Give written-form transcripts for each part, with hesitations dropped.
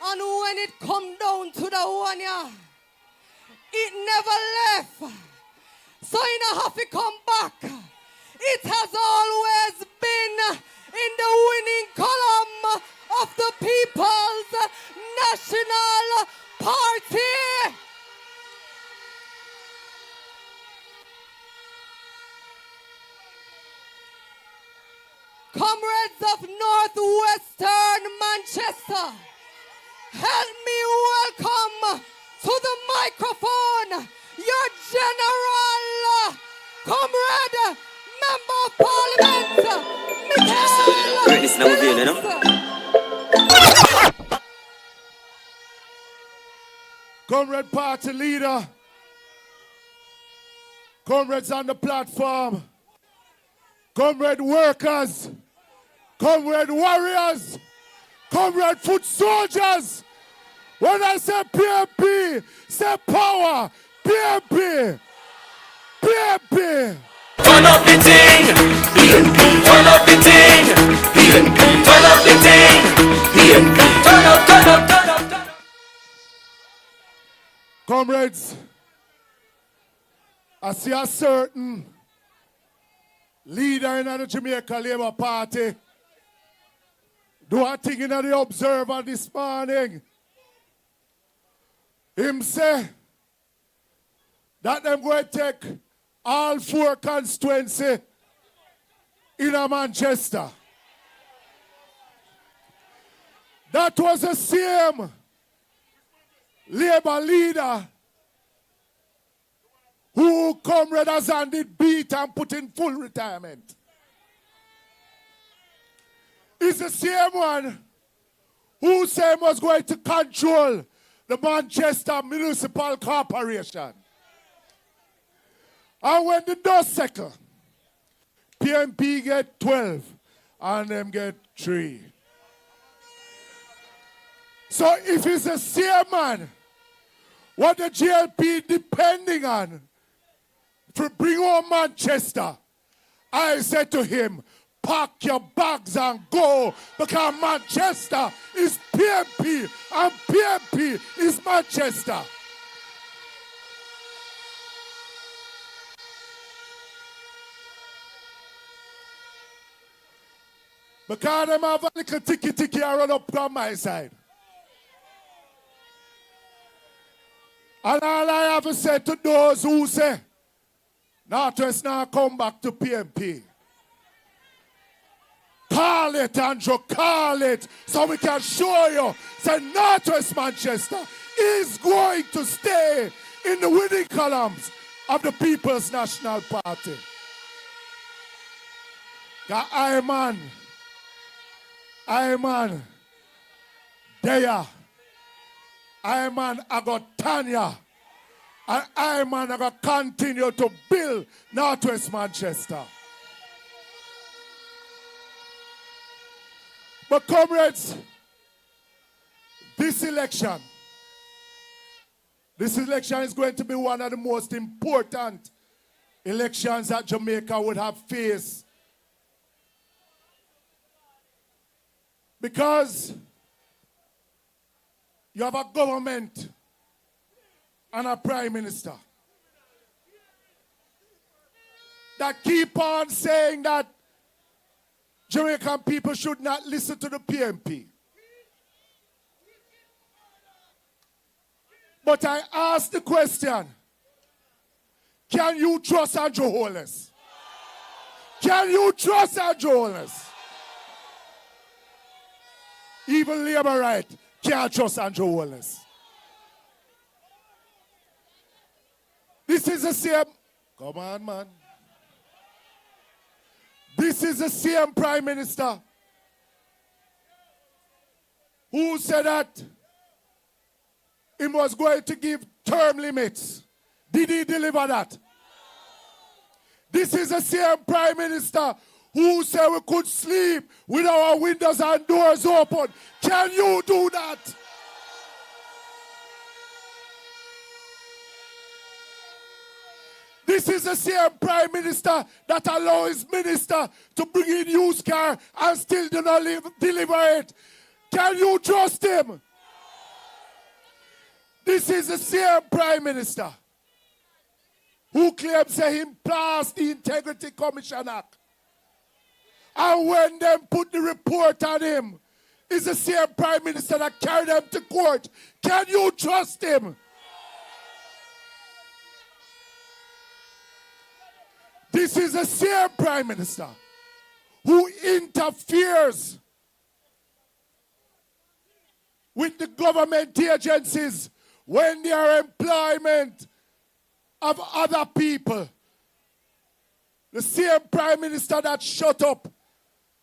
And when it come down to the one, yeah, it never left. So you don't have to come back. It has always been in the winning column of the People's National Party. Comrades of Northwestern Manchester, help me welcome to the microphone your General, Comrade, Member of Parliament, Mikael. Greatness now revealed, you know? Comrade party leader, comrades on the platform, comrade workers, comrade warriors, comrade foot soldiers. When I say PNP, say power. PNP. PNP. Turn up the thing. PNP. Turn up the thing. PNP. Turn up the thing. PNP. Turn up, turn up, turn up, turn up. Comrades, I see a certain leader in the Jamaica Labour Party do a thing in the Observer this morning. Him say that them going to take all 4 constituencies in Manchester. That was the same Labour leader who Comrade Hassan did beat and put in full retirement. It's the same one who said was going to control the Manchester Municipal Corporation. And when the dust settle, PNP get 12 and them get 3. So if it's the same man, what the GLP depending on to bring home Manchester, I said to him, pack your bags and go, because Manchester is PNP and PNP is Manchester. Because them have a little ticky run up on my side. And all I have to say to those who say, Northwest now come back to PNP. Call it, Andrew, call it, so we can show you that Northwest Manchester is going to stay in the winning columns of the People's National Party. I man, there. I got Tanya. And I got continue to build Northwest Manchester. But comrades, this election is going to be one of the most important elections that Jamaica would have faced. Because you have a government and a prime minister that keep on saying that Jamaican people should not listen to the PNP. But I ask the question, can you trust Andrew Holness? Can you trust Andrew Holness? Even Labour right can't trust Andrew Holness. This is the same, come on man. This is the same Prime Minister who said that he was going to give term limits. Did he deliver that? This is the same Prime Minister who said we could sleep with our windows and doors open. Can you do that? This is the same Prime Minister that allows his minister to bring in used car and still do not deliver it. Can you trust him? This is the same Prime Minister who claims that him passed the Integrity Commission Act. And when them put the report on him, it's the same Prime Minister that carried them to court. Can you trust him? This is the same Prime Minister who interferes with the government agencies when they are employment of other people. The same Prime Minister that shut up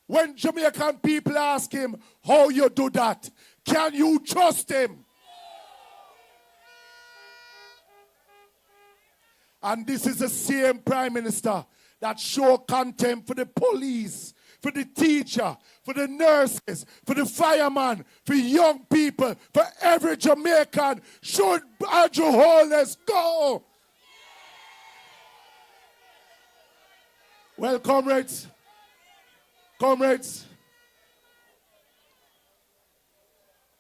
when Jamaican people ask him, how you do that? Can you trust him? And this is the same Prime Minister that show contempt for the police, for the teacher, for the nurses, for the fireman, for young people, for every Jamaican. Should Andrew Holness go? Well, comrades,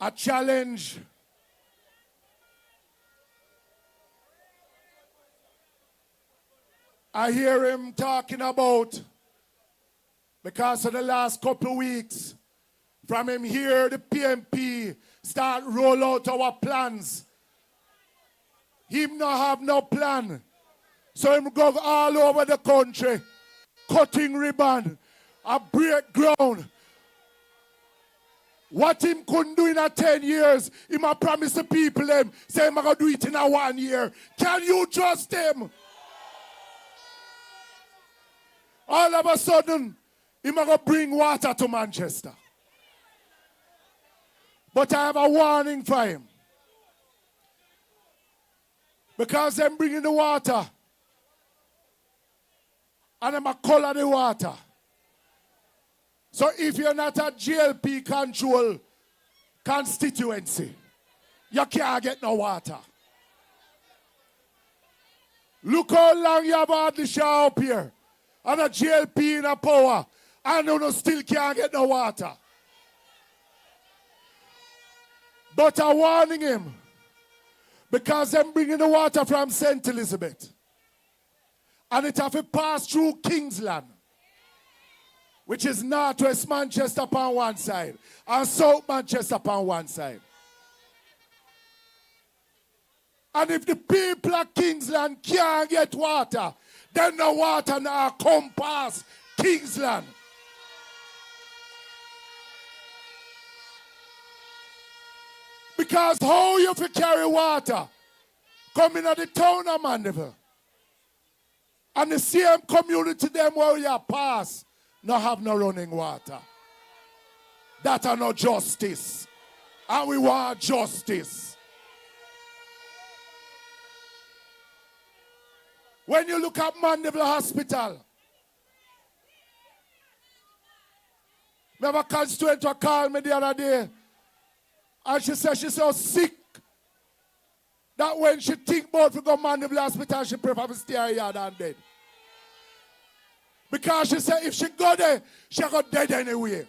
a challenge I hear him talking about, because of the last couple of weeks, from him here, the PNP start roll out our plans. Him not have no plan. So him go all over the country, cutting ribbon, a break ground. What him couldn't do in 10 years, he might promise the people them, say him gonna do it in 1 year. Can you trust him? All of a sudden, he might go bring water to Manchester. But I have a warning for him. Because them bringing the water, and them a color the water. So if you're not a GLP control constituency, you can't get no water. Look how long you have had the show up here. And a GLP in a power, and you still can't get no water. But I'm warning him, because them bringing the water from St. Elizabeth, and it have to pass through Kingsland, which is northwest Manchester upon one side, and south Manchester upon one side. And if the people of Kingsland can't get water, then the water now come past Kingsland. Because how you fi carry water coming at the town of Mandeville, and the same community them where you pass not have no running water. That are no justice. And we want justice. When you look at Mandeville Hospital, I have a constituent who called me the other day, and she said she's so sick that when she think about to go to Mandeville Hospital, she prefer to stay here than dead. Because she said if she go there, she go dead anyway.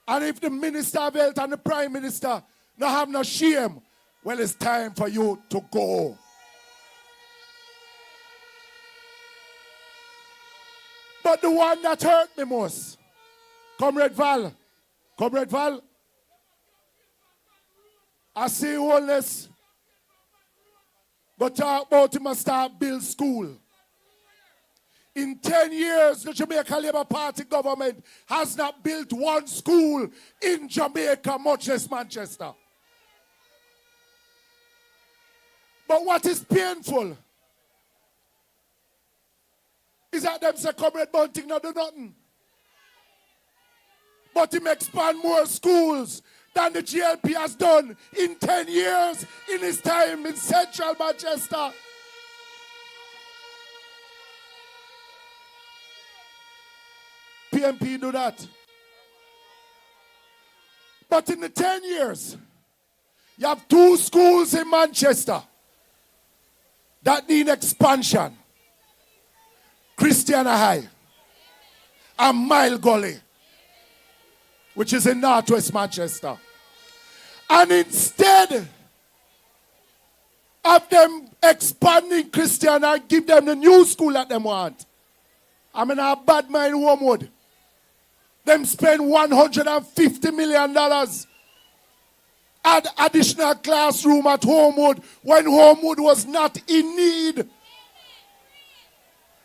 And if the Minister of Health and the Prime Minister don't have no shame, well, it's time for you to go. But the one that hurt me most, Comrade Val, I see Holness, but talk about him and start build school. In 10 years, the Jamaica Labour Party government has not built one school in Jamaica, much less Manchester. But what is painful is that them say Comrade Bunting not do nothing. But him expand more schools than the GLP has done in 10 years in his time in central Manchester. PNP do that. But in the 10 years, you have 2 schools in Manchester that need expansion. Christiana High and Mile Gully, which is in northwest Manchester. And instead of them expanding Christian and give them the new school that they want, I mean, a bad mind Homewood. Them spend $150 million add additional classroom at Homewood when Homewood was not in need.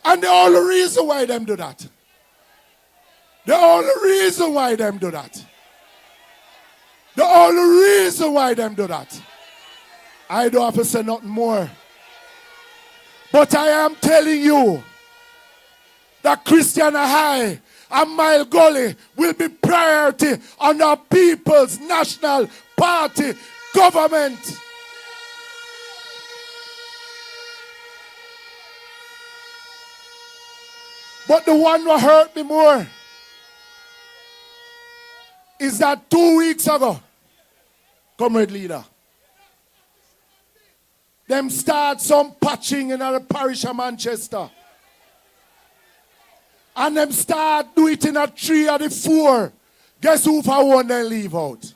And the only reason why them do that. The only reason why them do that. The only reason why them do that. I don't have to say nothing more. But I am telling you that Christian High and Mile Gully will be priority on our People's National Party government. But the one who hurt me more is that 2 weeks ago, comrade leader, them start some patching in the parish of Manchester. And them start do it in a 3 or the 4. Guess who for one then leave out?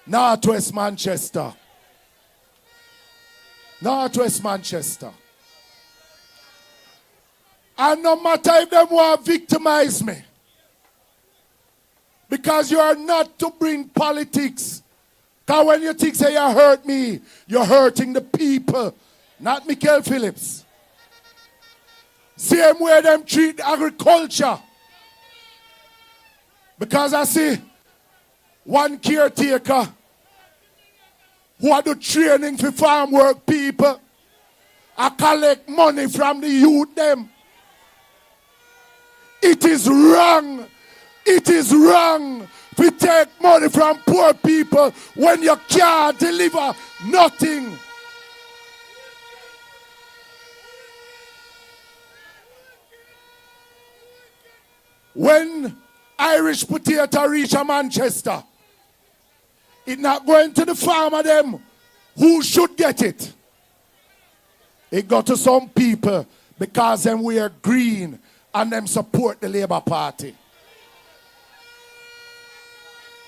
Northwest Manchester. Northwest Manchester. And no matter if them want to victimize me, because you are not to bring politics. Because when you think say you hurt me, you're hurting the people, not Mikael Phillips. Same way them treat agriculture. Because I see one caretaker who are the training for farm work people. I collect money from the youth them. It is wrong. It is wrong to take money from poor people when you can't deliver nothing. When Irish potato reach a Manchester, it's not going to the farmer them who should get it. It got to some people because them wear green and them support the Labour Party.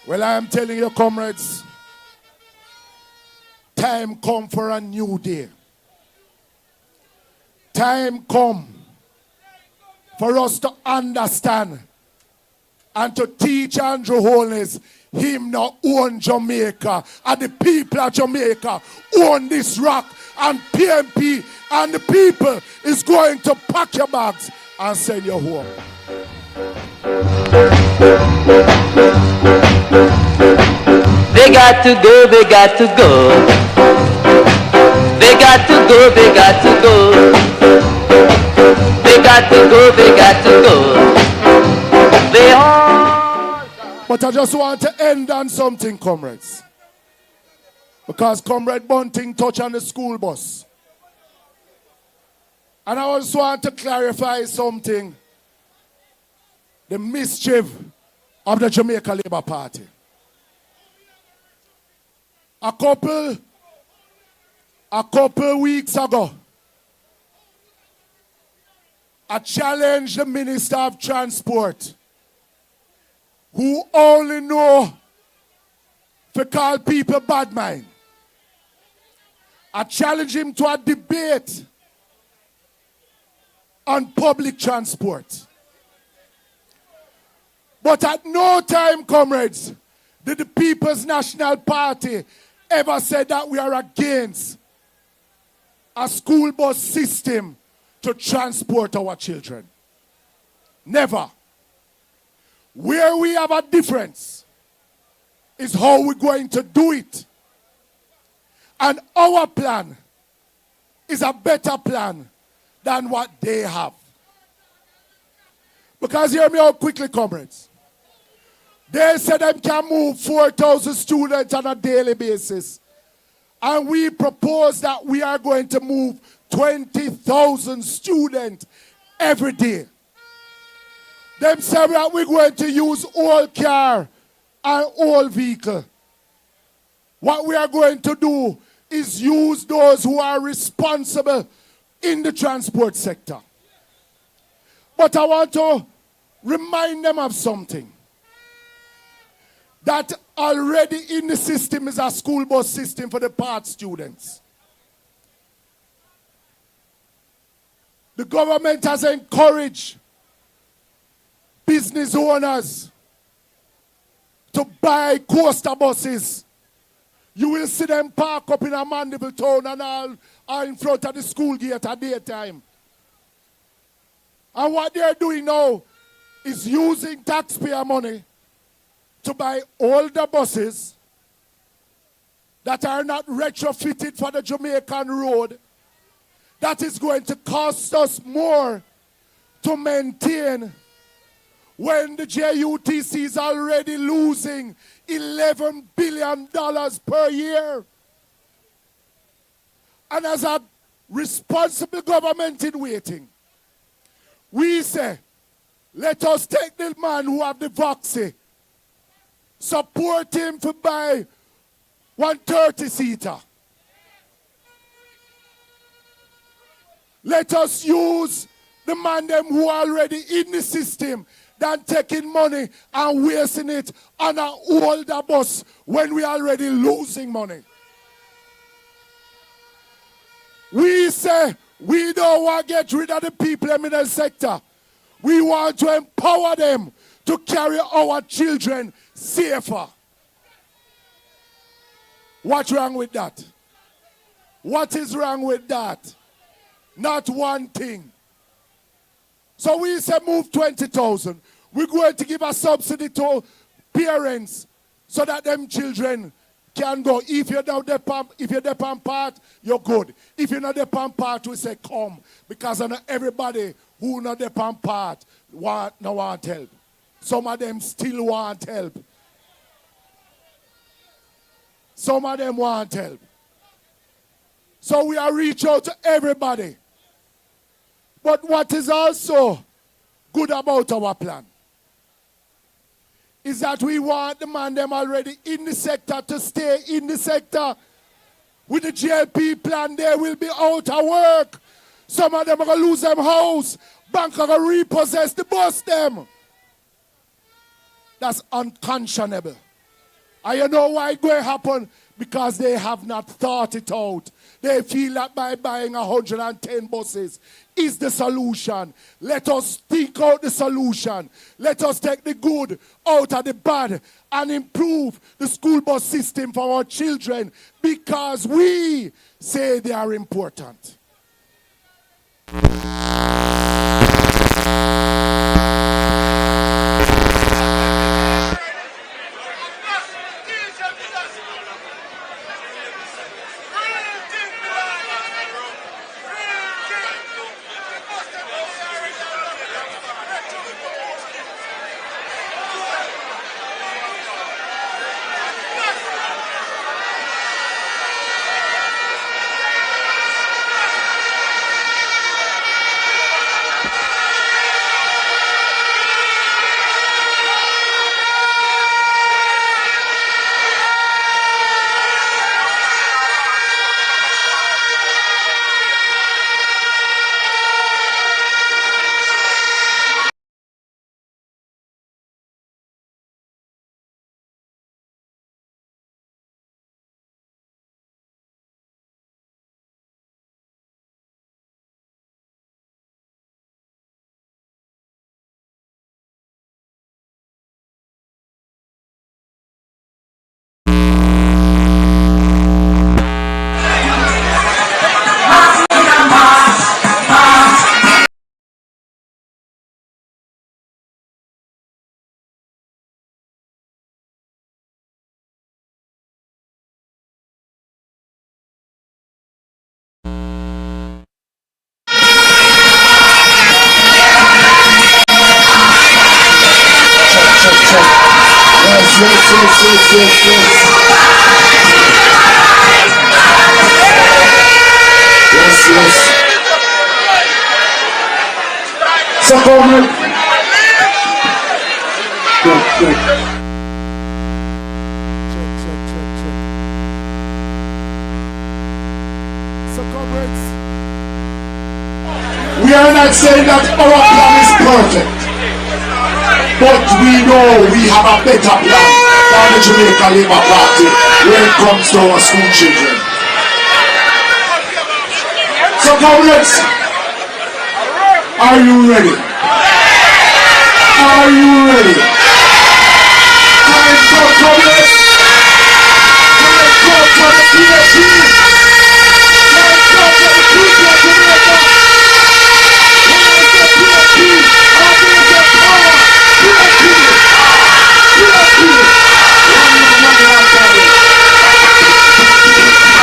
Well, I am telling you, comrades, time come for a new day. Time come for us to understand and to teach Andrew Holness him not own Jamaica and the people of Jamaica own this rock, and PNP and the people is going to pack your bags and send you home. They got to go, they got to go. They got to go, they got to go. They got to go, they got to go. They all... But I just want to end on something, comrades. Because Comrade Bunting touched on the school bus. And I also want to clarify something. The mischief of the Jamaica Labour Party. A couple weeks ago, I challenged the Minister of Transport, who only know to call people bad mind. I challenged him to a debate on public transport. But at no time, comrades, did the People's National Party ever say that we are against a school bus system to transport our children. Never. Where we have a difference is how we're going to do it. And our plan is a better plan than what they have. Because hear me out quickly, comrades. They said they can move 4,000 students on a daily basis. And we propose that we are going to move 20,000 students every day. Them say that we're going to use all car and all vehicle. What we are going to do is use those who are responsible in the transport sector. But I want to remind them of something. that already in the system is a school bus system for the part students. The government has encouraged business owners to buy coaster buses. You will see them park up in a Mandeville town and all in front of the school gate at daytime. And what they're doing now is using taxpayer money to buy older buses that are not retrofitted for the Jamaican road. That is going to cost us more to maintain when the JUTC is already losing $11 billion per year. And as a responsible government in waiting, we say, let us take the man who have the Voxy, support him to buy 130-seater. Let us use the man them who are already in the system than taking money and wasting it on an older bus when we are already losing money. We say we don't want to get rid of the people in the sector. We want to empower them to carry our children safer. What's wrong with that? What is wrong with that? Not one thing. So we say move 20,000. We're going to give a subsidy to parents so that them children can go. If you're not the pump part, you're good. If you're not the pump part, we say come. Because I know everybody who not the pump part want help. Some of them still want help. Some of them want help. So we are reach out to everybody. But what is also good about our plan is that we want the man them already in the sector to stay in the sector. With the GLP plan, they will be out of work. Some of them are going to lose their house. Bank are going to repossess the bus them. That's unconscionable. And you know why it's going to happen? Because they have not thought it out. They feel that by buying 110 buses is the solution. Let us think out the solution. Let us take the good out of the bad and improve the school bus system for our children because we say they are important. Yes. So comrade. Good. Check. So comrades, We are not saying that our plan is perfect, but we know we have a better plan on the Jamaica Labour Party when it comes to our school children. So comrades, are you ready? Are you ready? Time for